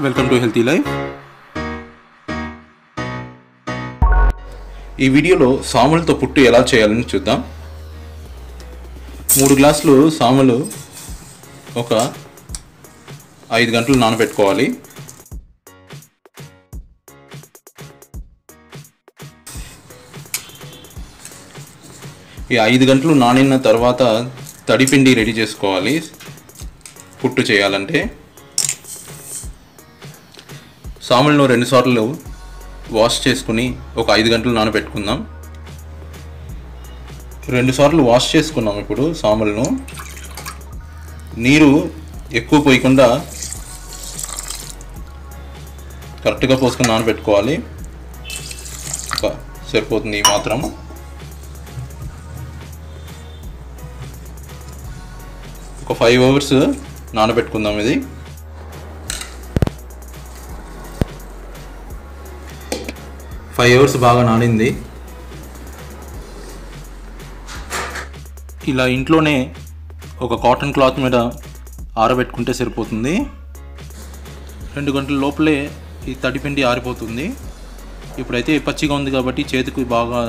Welcome to healthy life. ఈ వీడియోలో సాములతో పుట్టు ఎలా చేయాలని చూద్దాం. 3 గ్లాసులు సాములు ఒక 5 గంటలు నానబెట్టుకోవాలి. ఈ 5 గంటలు నానిన తర్వాత తడిపిండి రెడీ చేసుకోవాలి. పుట్టు చేయాలంటే సాములను 2 సార్లు వాష్ చేసుకుని ఒక 5 గంటలు నానబెట్టుకుందాం. 2 సార్లు వాష్ చేసుకున్నాం. ఇప్పుడు సాములను నీరు ఎక్కువ పోయకుండా కరెక్ట్గా పోసుకొని నానబెట్టుకోవాలి. సరిపోతుంది ఈ మాత్రం. ఒక 5 అవర్స్ నానబెట్టుకుందాం. ఇది 5 అవర్స్ బాగా నానింది. ఇలా ఇంట్లోనే ఒక కాటన్ క్లాత్ మీద ఆరబెట్టుకుంటే సరిపోతుంది. 2 గంటల లోపలే ఈ తడిపిండి ఆరిపోతుంది. ఇప్పుడైతే పచ్చిగా ఉంది కాబట్టి చేతికి బాగా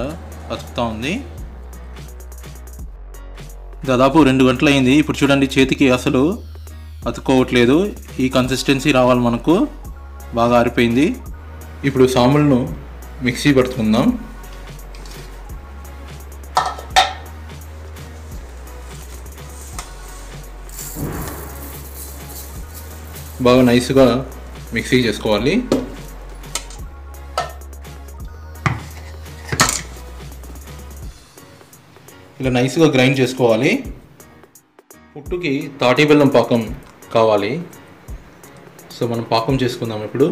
అతుకుతూ ఉంది. దాదాపు 2 గంటలు అయింది. ఇప్పుడు చూడండి, చేతికి అసలు అతుక్కోవట్లేదు. ఈ కన్సిస్టెన్సీ రావాలి మనకు. బాగా ఆరిపోయింది. ఇప్పుడు సాములను మిక్సీ పట్టుకుందాం. బాగా నైస్గా మిక్సీ చేసుకోవాలి. ఇలా నైస్గా గ్రైండ్ చేసుకోవాలి. పుట్టుకి తాటి బెల్లం పాకం కావాలి. సో మనం పాకం చేసుకుందాం ఇప్పుడు.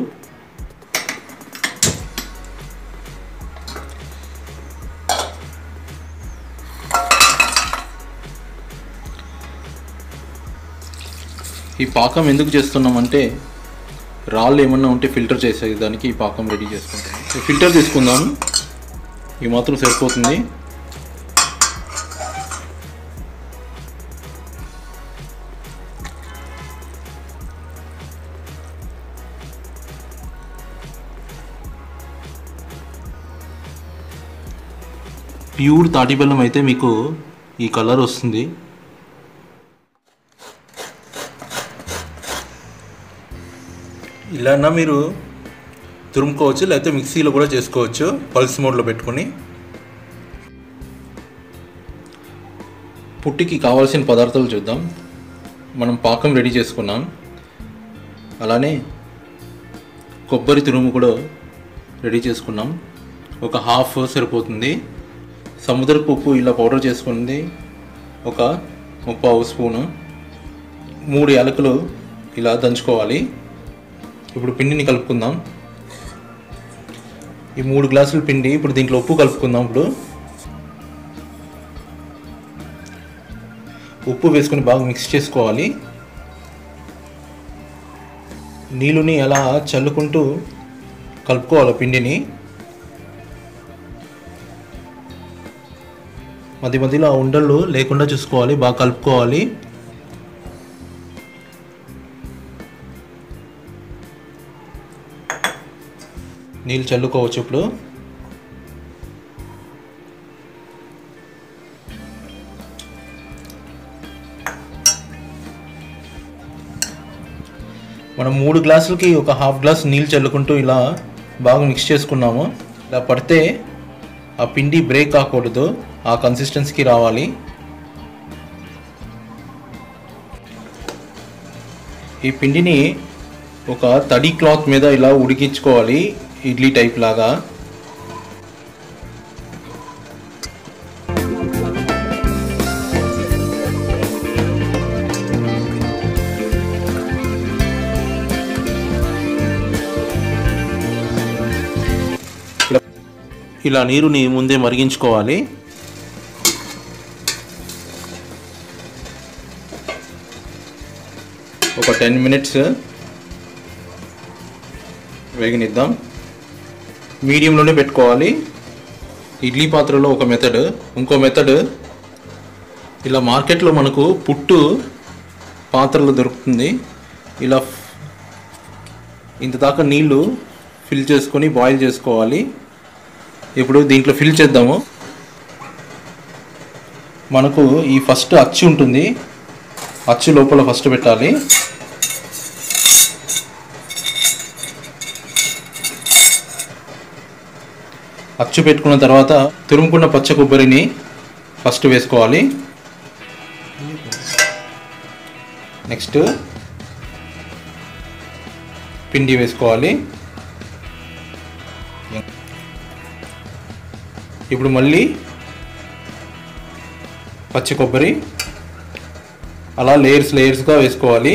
ఈ పాకం ఎందుకు చేస్తున్నామంటే రాళ్ళు ఏమన్నా ఉంటే ఫిల్టర్ చేసేదానికి ఈ పాకం రెడీ చేసుకుంటాం. ఫిల్టర్ తీసుకుందాం. ఈ మాత్రం సరిపోతుంది. ప్యూర్ తాటి బెల్లం అయితే మీకు ఈ కలర్ వస్తుంది. ఇలా మీరు తురుముకోవచ్చు, లేకపోతే మిక్సీలో కూడా చేసుకోవచ్చు. పల్స్ మోడ్లో పెట్టుకుని. పుట్టికి కావాల్సిన పదార్థాలు చూద్దాం. మనం పాకం రెడీ చేసుకున్నాం. అలానే కొబ్బరి తురుము కూడా రెడీ చేసుకున్నాం. ఒక హాఫ్ సరిపోతుంది. సముద్రపు ఉప్పు ఇలా పౌడర్ చేసుకుంది ఒక 1/4 స్పూను. 3 యాలకులు ఇలా దంచుకోవాలి. ఇప్పుడు పిండిని కలుపుకుందాం. ఈ 3 గ్లాసుల పిండి. ఇప్పుడు దీంట్లో ఉప్పు కలుపుకుందాం. ఇప్పుడు ఉప్పు వేసుకొని బాగా మిక్స్ చేసుకోవాలి. నీళ్ళని అలా చల్లుకుంటూ కలుపుకోవాలి పిండిని. మధ్య మధ్యలో ఆ ఉండలు లేకుండా చూసుకోవాలి. బాగా కలుపుకోవాలి. నీళ్ళు చల్లుకోవచ్చు. ఇప్పుడు మనం 3 గ్లాసులకి ఒక హాఫ్ గ్లాస్ నీళ్ళు చల్లుకుంటూ ఇలా బాగా మిక్స్ చేసుకున్నాము. ఇలా పడితే ఆ పిండి బ్రేక్ కాకూడదు. ఆ కన్సిస్టెన్సీకి రావాలి. ఈ పిండిని ఒక తడి క్లాత్ మీద ఇలా ఉడికించుకోవాలి. ఇడ్లీ టైప్ లాగా. ఇలా నీరుని ముందే మరిగించుకోవాలి. ఒక 10 మినిట్స్ వేగనిద్దాం. మీడియంలోనే పెట్టుకోవాలి. ఇడ్లీ పాత్రలో ఒక మెథడ్. ఇంకో మెథడ్, ఇలా మార్కెట్లో మనకు పుట్టు పాత్రలు దొరుకుతుంది. ఇలా ఇంత దాకా నీళ్లు ఫిల్ చేసుకొని బాయిల్ చేసుకోవాలి. ఇప్పుడు దీంట్లో ఫిల్ చేద్దాము. మనకు ఈ ఫస్ట్ అచ్చు ఉంటుంది, అచ్చు లోపల ఫస్ట్ పెట్టాలి. అచ్చు పెట్టుకున్న తర్వాత తురుముకున్న పచ్చ కొబ్బరిని ఫస్ట్ వేసుకోవాలి. నెక్స్ట్ పిండి వేసుకోవాలి. ఇప్పుడు మళ్ళీ పచ్చి కొబ్బరి అలా లేయర్స్గా వేసుకోవాలి.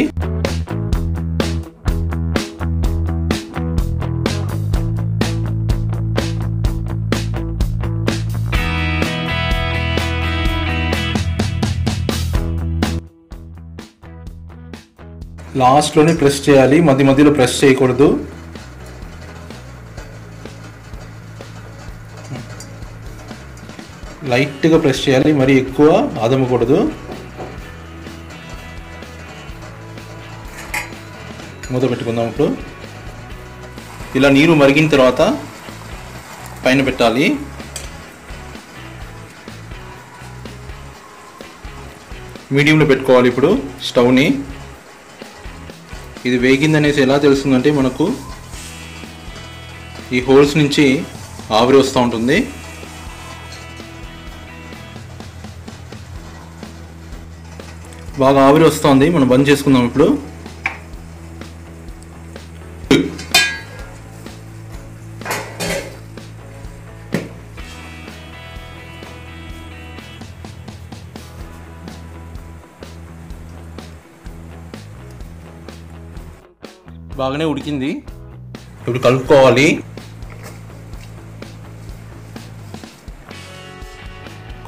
లాస్ట్లోనే ప్రెస్ చేయాలి, మధ్యలో ప్రెస్ చేయకూడదు. లైట్గా ప్రెస్ చేయాలి, మరి ఎక్కువ అదమకూడదు. మూత పెట్టుకుందాం. ఇప్పుడు ఇలా నీరు మరిగిన తర్వాత పైన పెట్టాలి. మీడియంలో పెట్టుకోవాలి ఇప్పుడు స్టవ్ని. ఇది వేగిందనేసి ఎలా తెలుస్తుందంటే మనకు ఈ హోల్స్ నుంచి ఆవిరి వస్తూ ఉంటుంది. బాగా ఆవిరి వస్తుంది, మనం బంద్ చేసుకుందాం. ఇప్పుడు బాగానే ఉడికింది. ఇప్పుడు కలుపుకోవాలి.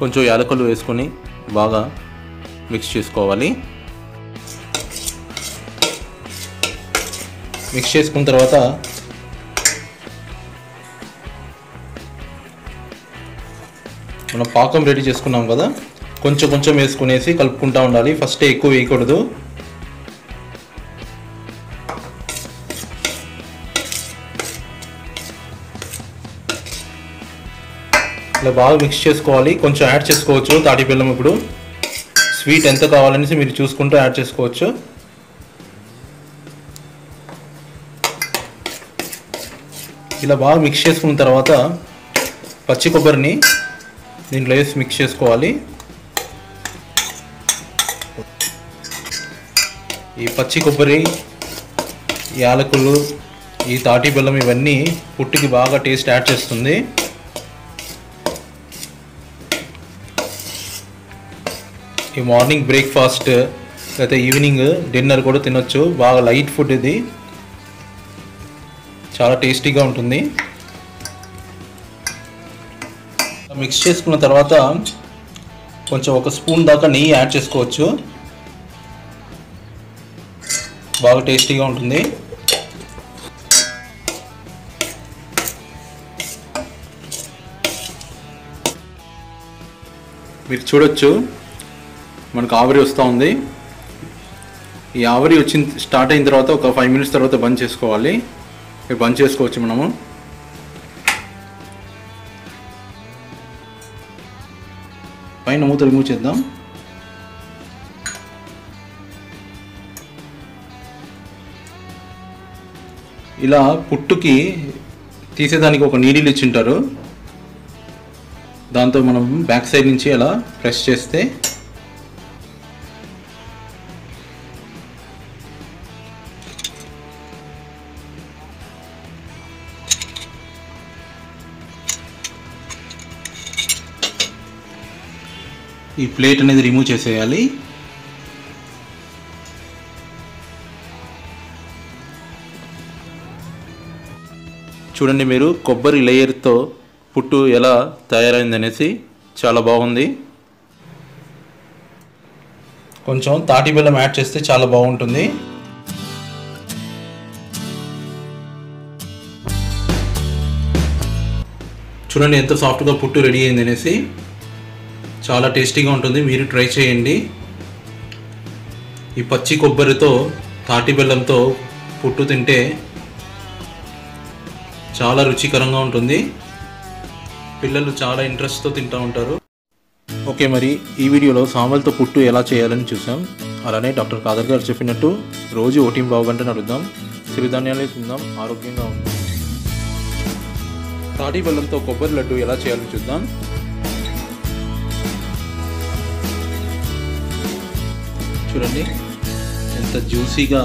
కొంచెం యాలకులు వేసుకొని బాగా మిక్స్ చేసుకోవాలి. మిక్స్ చేసుకున్న తర్వాత మనం పాకం రెడీ చేసుకున్నాం కదా, కొంచెం వేసుకునేసి కలుపుకుంటూ ఉండాలి. ఫస్ట్ ఎక్కువ వేయకూడదు. ఇలా బాగా మిక్స్ చేసుకోవాలి. కొంచెం యాడ్ చేసుకోవచ్చు తాటి బెల్లం. ఇప్పుడు స్వీట్ ఎంత కావాలనేసి మీరు చూసుకుంటూ యాడ్ చేసుకోవచ్చు. ఇలా బాగా మిక్స్ చేసుకున్న తర్వాత పచ్చి కొబ్బరిని దీంట్లో వేసి మిక్స్ చేసుకోవాలి. ఈ పచ్చి కొబ్బరి, యాలకులు, ఈ తాటి బెల్లం ఇవన్నీ పుట్టుకి బాగా టేస్ట్ యాడ్ చేస్తుంది. ఈ మార్నింగ్ బ్రేక్ఫాస్ట్ లేకపోతే ఈవినింగ్ డిన్నర్ కూడా తినొచ్చు. బాగా లైట్ ఫుడ్, ఇది చాలా టేస్టీగా ఉంటుంది. మిక్స్ చేసుకున్న తర్వాత కొంచెం 1 స్పూన్ దాకా నెయ్యి యాడ్ చేసుకోవచ్చు. బాగా టేస్టీగా ఉంటుంది. మీరు చూడొచ్చు మనకు ఆవిరి వస్తూ ఉంది. ఈ ఆవిరి స్టార్ట్ అయిన తర్వాత ఒక 5 మినిట్స్ తర్వాత బంద్ చేసుకోవాలి. బంద్ చేసుకోవచ్చు మనము. పైన మూత రిమూవ్ చేద్దాం. ఇలా పుట్టుకి తీసేదానికి ఒక నీడిల్ ఇచ్చింటారు. దాంతో మనం బ్యాక్ సైడ్ నుంచి అలా ప్రెస్ చేస్తే ఈ ప్లేట్ అనేది రిమూవ్ చేసేయాలి. చూడండి మీరు కొబ్బరి లేయర్తో పుట్టు ఎలా తయారైందనేసి చాలా బాగుంది. కొంచెం తాటి బెల్లం యాడ్ చేస్తే చాలా బాగుంటుంది. చూడండి ఎంత సాఫ్ట్గా పుట్టు రెడీ అయింది అనేసి. చాలా టేస్టీగా ఉంటుంది, మీరు ట్రై చేయండి. ఈ పచ్చి కొబ్బరితో తాటి బెల్లంతో పుట్టు తింటే చాలా రుచికరంగా ఉంటుంది. పిల్లలు చాలా ఇంట్రెస్ట్తో తింటూ ఉంటారు. ఓకే, మరి ఈ వీడియోలో సామలతో పుట్టు ఎలా చేయాలని చూసాం. అలానే డాక్టర్ ఖాదర్ గారు చెప్పినట్టు రోజు 1.5 గంట నడుద్దాం, సిరిధాన్యాలే తిందాం, ఆరోగ్యంగా ఉందాం. తాటి బెల్లంతో కొబ్బరి లడ్డు ఎలా చేయాలని చూద్దాం. చూడండి ఎంత జ్యూసీగా